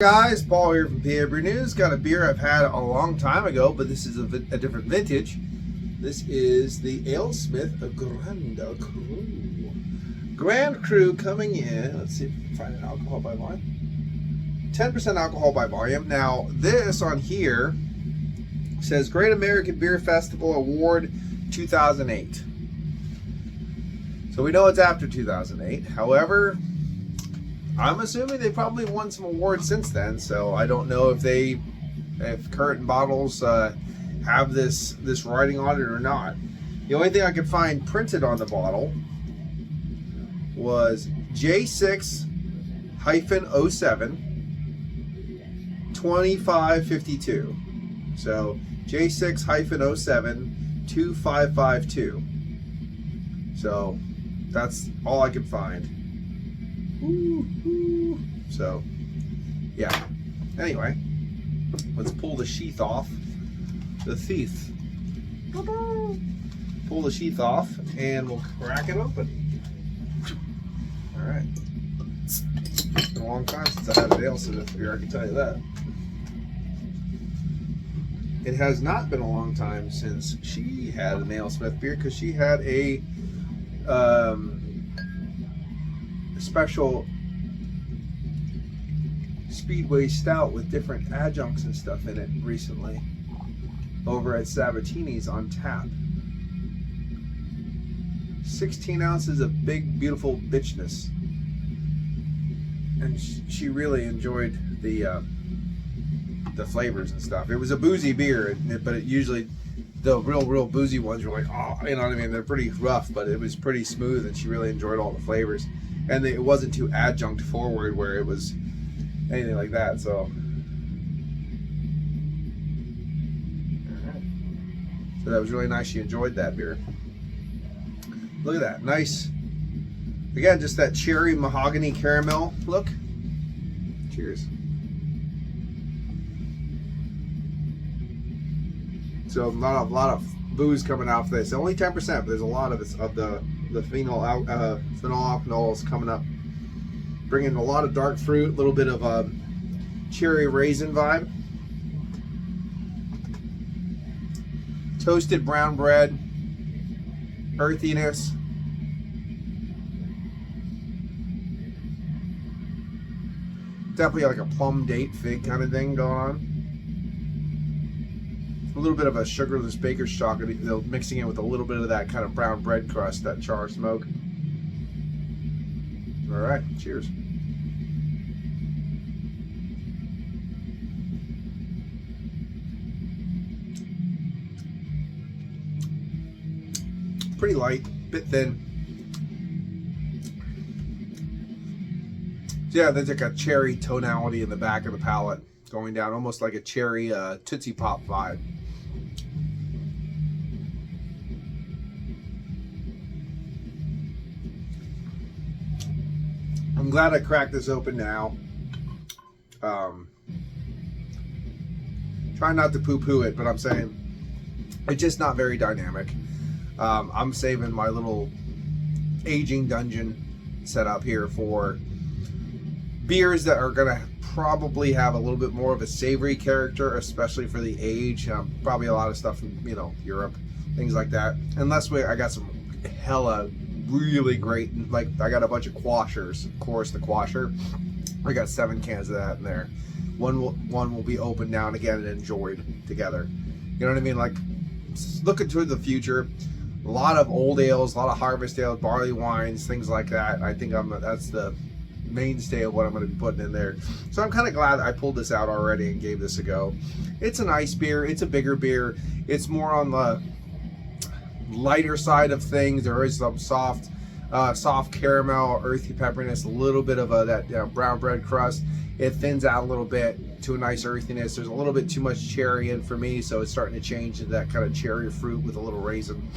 Guys, Paul here from PABrewNews. Got a beer I've had a long time ago, but this is a different vintage. This is the Alesmith Grand Cru coming in. Let's see if we can find an alcohol by volume. 10% alcohol by volume. Now, this on here says Great American Beer Festival Award 2008. So we know it's after 2008. However, I'm assuming they probably won some awards since then, so I don't know if current bottles have this writing on it or not. The only thing I could find printed on the bottle was J6-07 2552. So J6-07 2552. So that's all I could find. So, yeah. Anyway, let's pull the sheath off. The thief. Pull the sheath off, and we'll crack it open. All right. It's been a long time since I had an Alesmith beer, I can tell you that. It has not been a long time since she had an Alesmith beer, because she had a special Speedway stout with different adjuncts and stuff in it recently over at Sabatini's on tap. 16 ounces of big, beautiful bitchness. And she really enjoyed the flavors and stuff. It was a boozy beer, but it usually, the real boozy ones were like, oh, you know what I mean? They're pretty rough, but it was pretty smooth, and she really enjoyed all the flavors. And it wasn't too adjunct forward where it was anything like that. So that was really nice. She enjoyed that beer. Look at that. Nice. Again, just that cherry mahogany caramel look. Cheers. So a lot of booze coming out of this. Only 10%, but there's a lot of the phenol alcohols coming up, bringing a lot of dark fruit, a little bit of cherry raisin vibe, toasted brown bread, earthiness, definitely like a plum date fig kind of thing going on. A little bit of a sugarless baker's chocolate, mixing it with a little bit of that kind of brown bread crust, that char smoke. All right, cheers. Pretty light, bit thin. Yeah, there's like a cherry tonality in the back of the palate going down, almost like a cherry Tootsie Pop vibe. I'm glad I cracked this open now. Try not to poo-poo it, but I'm saying it's just not very dynamic. I'm saving my little aging dungeon setup here for beers that are gonna probably have a little bit more of a savory character, especially for the age. Probably a lot of stuff from Europe, things like that. Unless I got some hella really great, like I got a bunch of quashers. Of course, the quasher, I got 7 cans of that in there. One will be opened now and again and enjoyed together. You know what I mean? Like, looking toward the future, a lot of old ales, a lot of harvest ales, barley wines, things like that. I think that's the mainstay of what I'm going to be putting in there. So I'm kind of glad I pulled this out already and gave this a go. It's a nice beer. It's a bigger beer. It's more on the lighter side of things. There is some soft caramel, earthy pepperiness, a little bit of that brown bread crust. It thins out a little bit to a nice earthiness. There's a little bit too much cherry in for me, so it's starting to change into that kind of cherry fruit with a little raisin.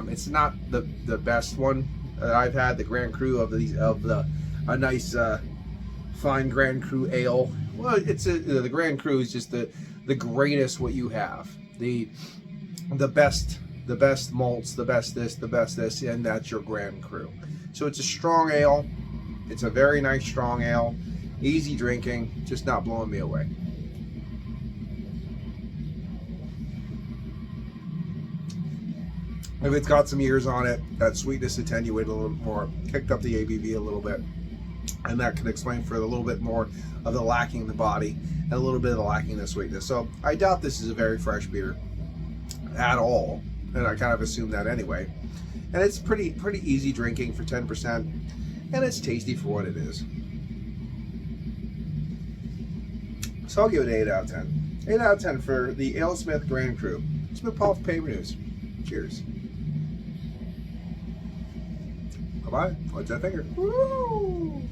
It's not the best one that I've had. The Grand Cru a nice fine Grand Cru ale. Well, the Grand Cru is just the greatest what you have. The best malts, the best this, and that's your Grand Cru. So it's a strong ale. It's a very nice strong ale. Easy drinking, just not blowing me away. If it's got some years on it, that sweetness attenuated a little more, kicked up the ABV a little bit, and that could explain for a little bit more of the lacking in the body and a little bit of the lacking in the sweetness. So I doubt this is a very fresh beer at all, and I kind of assume that anyway. And it's pretty easy drinking for 10%, and it's tasty for what it is. So I'll give it 8 out of 10. 8 out of 10 for the Alesmith Grand Cru. It's been Paul for PABrewNews. Cheers. Bye-bye. What's that finger? Woo!